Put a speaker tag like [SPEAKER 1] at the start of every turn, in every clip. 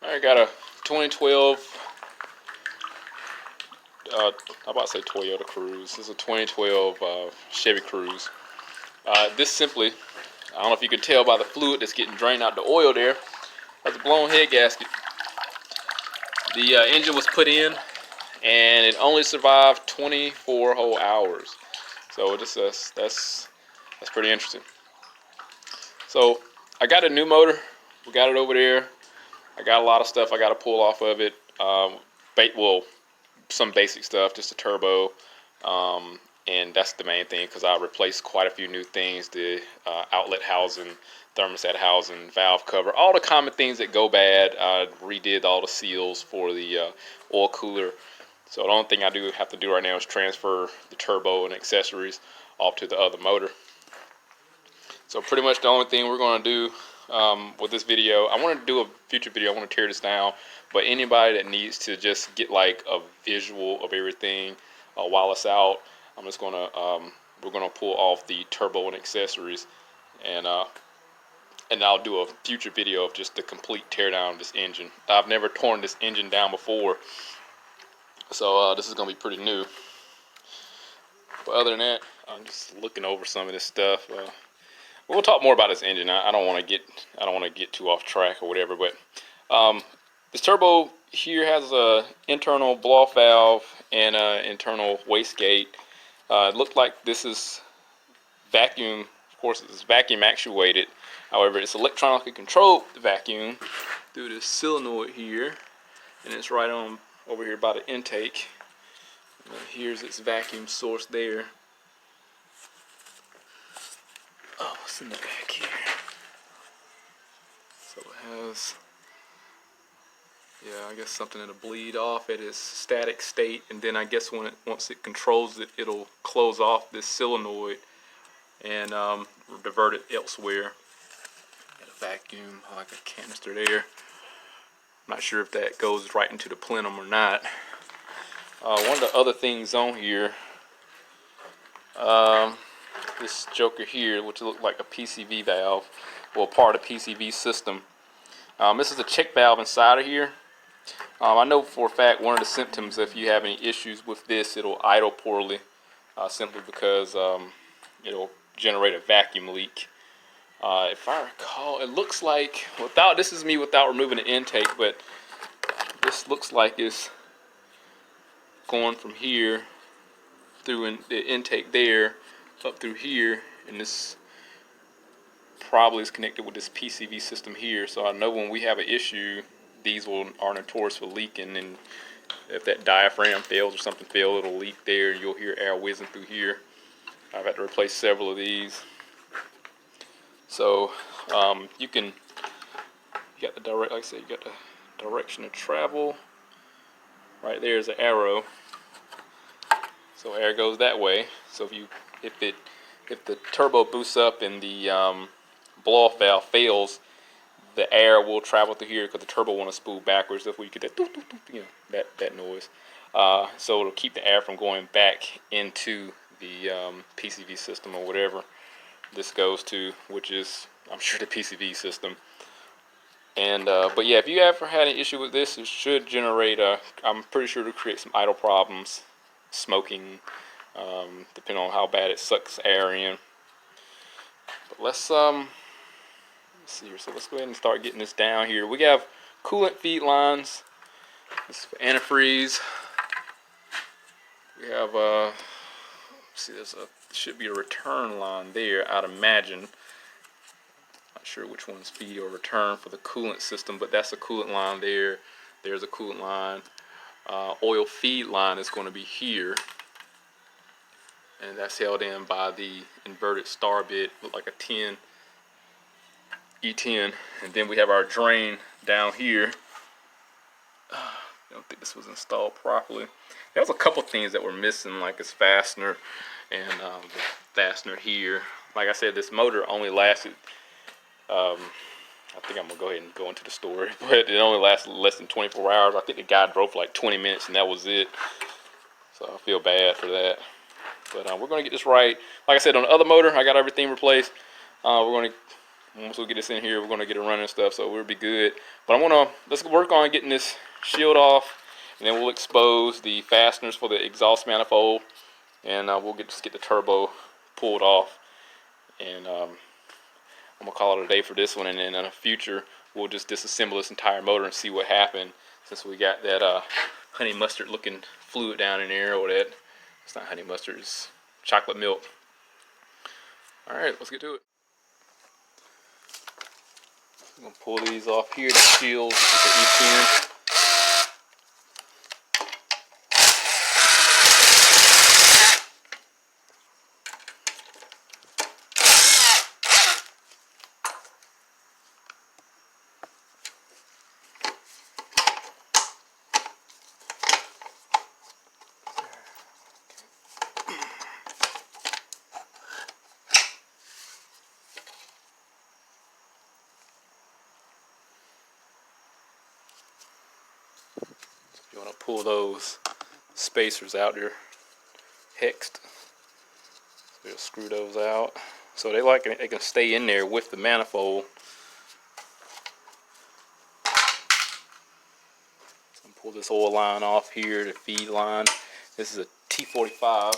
[SPEAKER 1] I got a 2012, I'm about to say Toyota Cruze. This is a 2012 Chevy Cruze. This simply, I don't know if you can tell by the fluid that's getting drained out the oil there, that's a blown head gasket. The engine was put in and it only survived 24 whole hours. So that's pretty interesting. So I got a new motor. We got it over there. I got a lot of stuff I got to pull off of it. Well, some basic stuff, just a turbo, and that's the main thing because I replaced quite a few new things: the outlet housing, thermostat housing, valve cover, all the common things that go bad. I redid all the seals for the oil cooler. So the only thing I have to do right now is transfer the turbo and accessories off to the other motor. So pretty much the only thing we're going to do with this video, I want to do a future video, I want to tear this down, but anybody that needs to just get like a visual of everything while it's out, I'm just going to, we're going to pull off the turbo and accessories, and I'll do a future video of just the complete tear down of this engine. I've never torn this engine down before, so this is going to be pretty new. But other than that, I'm just looking over some of this stuff. We'll talk more about this engine. I don't want to get too off track or whatever. But this turbo here has a internal blow-off valve and an internal wastegate. It looked like this is vacuum. Of course, it's vacuum actuated. However, it's electronically controlled vacuum through this solenoid here, and it's right on over here by the intake. Here's its vacuum source there. Oh, what's in the back here? So it has, yeah, I guess something that'll bleed off at its static state, and then I guess once it controls it, it'll close off this solenoid and divert it elsewhere. Got a vacuum, like a canister there. I'm not sure if that goes right into the plenum or not. One of the other things on here, this joker here, which looks like a PCV valve, well, part of the PCV system. This is a check valve inside of here. I know for a fact one of the symptoms, if you have any issues with this, it'll idle poorly, simply because it'll generate a vacuum leak. If I recall, it looks like, this is me without removing the intake, but this looks like it's going from here through the intake there up through here, and this probably is connected with this PCV system here. So I know when we have an issue, these are notorious for leaking, and if that diaphragm fails or something fails, it'll leak there. You'll hear air whizzing through here. I've had to replace several of these. So you got the direct, like I said, you got the direction of travel. Right there is an arrow. So air goes that way. So if the turbo boosts up and the blow-off valve fails, the air will travel through here because the turbo want to spool backwards. That's where you get that doo, doo, doo, that noise. So it'll keep the air from going back into the PCV system or whatever this goes to, which is, I'm sure, the PCV system. And but yeah, if you ever had an issue with this, it should generate I'm pretty sure it'll create some idle problems, smoking, depending on how bad it sucks air in. But let's see here. So let's go ahead and start getting this down here. We have coolant feed lines. This is for antifreeze. We have see, should be a return line there, I'd imagine. Not sure which one's feed or return for the coolant system, but that's a coolant line there. There's a coolant line. Oil feed line is going to be here, and that's held in by the inverted star bit, look like a 10 E10. And then we have our drain down here. I don't think this was installed properly. There was a couple things that were missing, like this fastener and the fastener here. Like I said, this motor only lasted, I think I'm gonna go ahead and go into the story, but it only lasted less than 24 hours. I think the guy drove for like 20 minutes and that was it. So I feel bad for that. But we're gonna get this right. Like I said, on the other motor, I got everything replaced. We're gonna Once we get this in here, we're gonna get it running and stuff, so we'll be good. But let's work on getting this shield off, and then we'll expose the fasteners for the exhaust manifold, and we'll just get the turbo pulled off. And I'm gonna call it a day for this one, and then in the future we'll just disassemble this entire motor and see what happened, since we got that honey mustard looking fluid down in there, or that, it's not honey mustard, it's chocolate milk. All right, let's get to it. I'm gonna pull these off here, the shields with the each end. You want to pull those spacers out there, hexed. So you'll screw those out, so they can stay in there with the manifold. So pull this oil line off here, the feed line. This is a T45.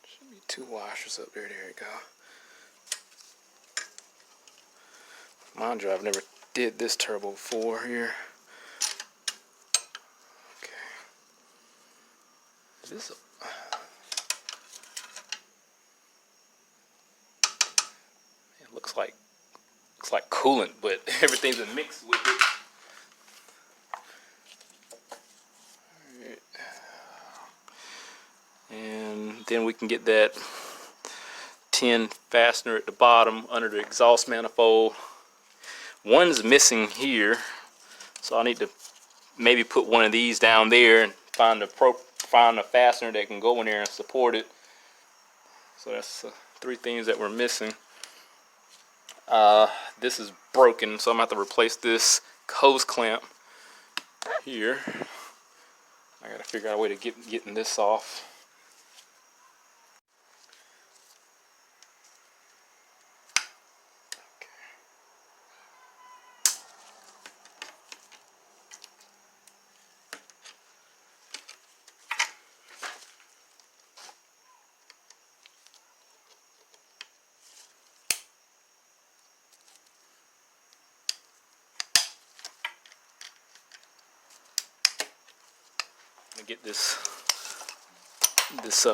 [SPEAKER 1] Should be 2 washers up there. There you go. Mind you, I've never did this turbo before here. Okay. This it looks like coolant, but everything's a mix with it. Alright. And then we can get that tin fastener at the bottom under the exhaust manifold. One's missing here, so I need to maybe put one of these down there and find a fastener that can go in there and support it. So that's 3 things that we're missing. This is broken, so I'm gonna have to replace this hose clamp here. I gotta figure out a way to getting this off. Get this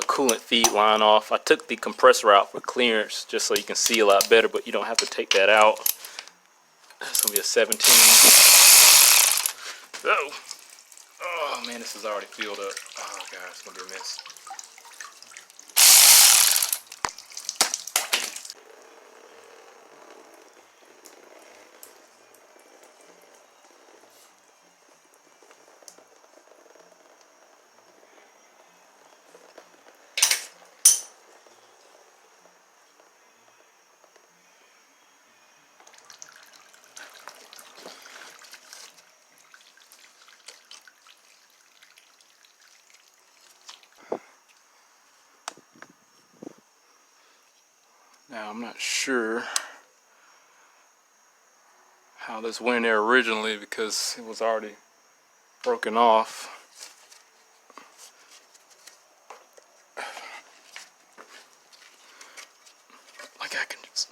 [SPEAKER 1] coolant feed line off. I took the compressor out for clearance just so you can see a lot better, but you don't have to take that out. It's gonna be a 17. Oh man, this is already filled up. Oh god, it's gonna be a mess. Now I'm not sure how this went there originally because it was already broken off. Like I can just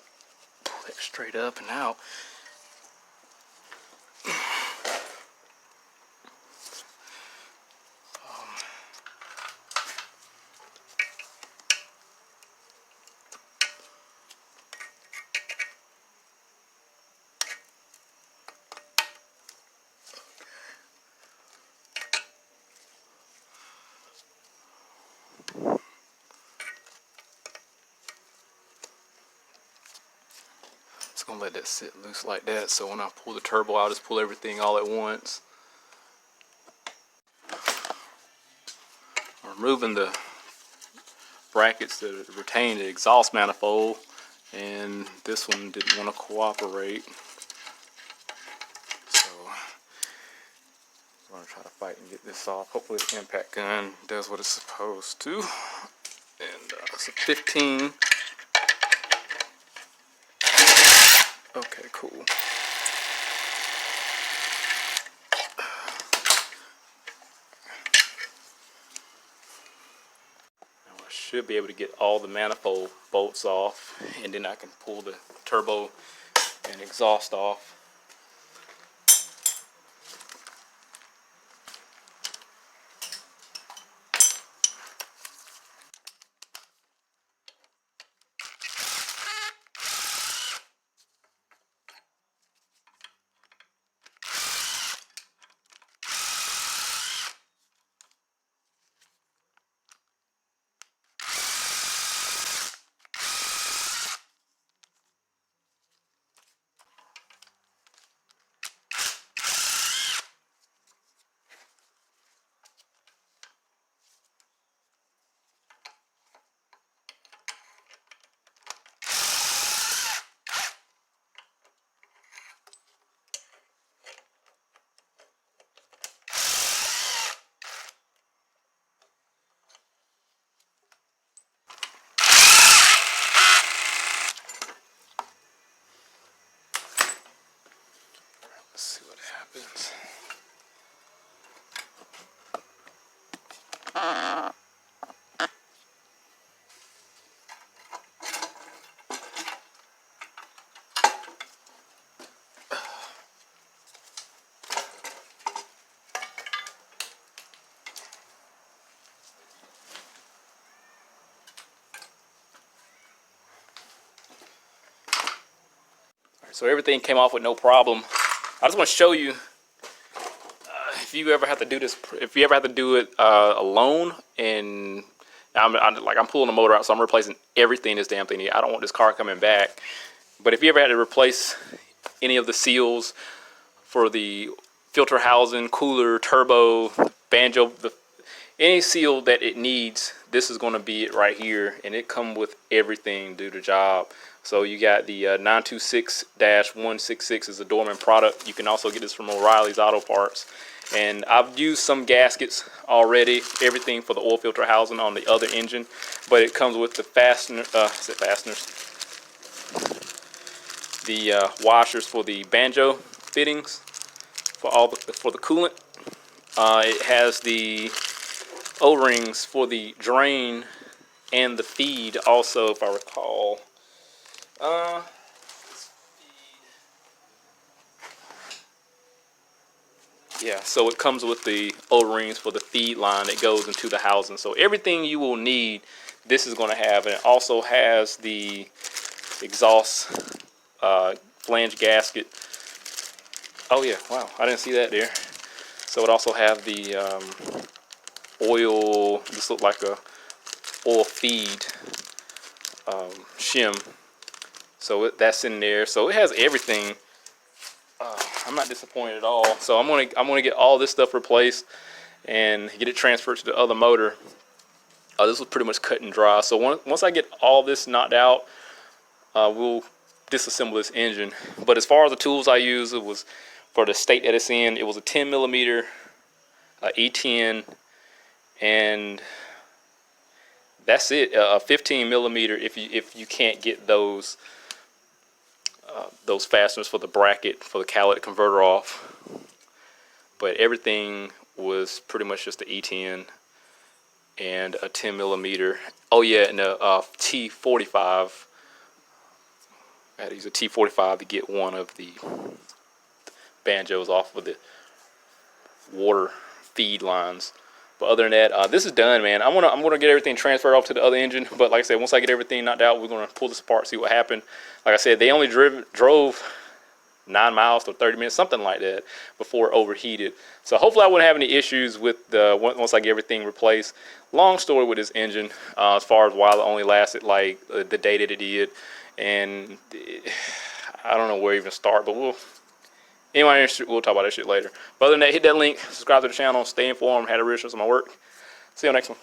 [SPEAKER 1] pull that straight up and out. Gonna let that sit loose like that, so when I pull the turbo out, just pull everything all at once. Removing the brackets that retain the exhaust manifold, and this one didn't want to cooperate. So I'm going to try to fight and get this off. Hopefully the impact gun does what it's supposed to. And it's a 15. Okay, cool. Now I should be able to get all the manifold bolts off, and then I can pull the turbo and exhaust off. Let's see what happens. So everything came off with no problem. I just want to show you if you ever have to do this, if you ever have to do it alone, and I'm pulling the motor out, so I'm replacing everything this damn thing. I don't want this car coming back. But if you ever had to replace any of the seals for the filter housing, cooler, turbo, banjo, any seal that it needs, this is going to be it right here, and it comes with everything to do the job. So you got the 926-166 is a Dorman product. You can also get this from O'Reilly's Auto Parts. And I've used some gaskets already, everything for the oil filter housing on the other engine, but it comes with the the washers for the banjo fittings for the coolant. It has the O-rings for the drain and the feed also, if I recall. Yeah, so it comes with the O-rings for the feed line that goes into the housing. So everything you will need, this is going to have. And it also has the exhaust flange gasket. Oh yeah, wow, I didn't see that there. So it also have the oil, this looks like a oil feed shim. So that's in there. So it has everything. I'm not disappointed at all. So I'm gonna get all this stuff replaced and get it transferred to the other motor. This was pretty much cut and dry. So once I get all this knocked out, we'll disassemble this engine. But as far as the tools I use, it was for the state that it's in. It was a 10 millimeter E10, and that's it. A 15 millimeter if you can't get those fasteners for the bracket for the catalytic converter off. But everything was pretty much just the E10 and a 10 millimeter. Oh yeah, and a T45. I had to use a T45 to get one of the banjos off of the water feed lines. But other than that, this is done, man. I'm gonna get everything transferred off to the other engine. But like I said, once I get everything knocked out, we're gonna pull this apart, see what happened. Like I said, they only drove 9 miles to 30 minutes, something like that, before it overheated. So hopefully I wouldn't have any issues with once I get everything replaced. Long story with this engine, as far as why it only lasted like the day that it did, and I don't know where to even start. But anyway, we'll talk about that shit later. But other than that, hit that link, subscribe to the channel, stay informed, had a real on my work. See you on the next one.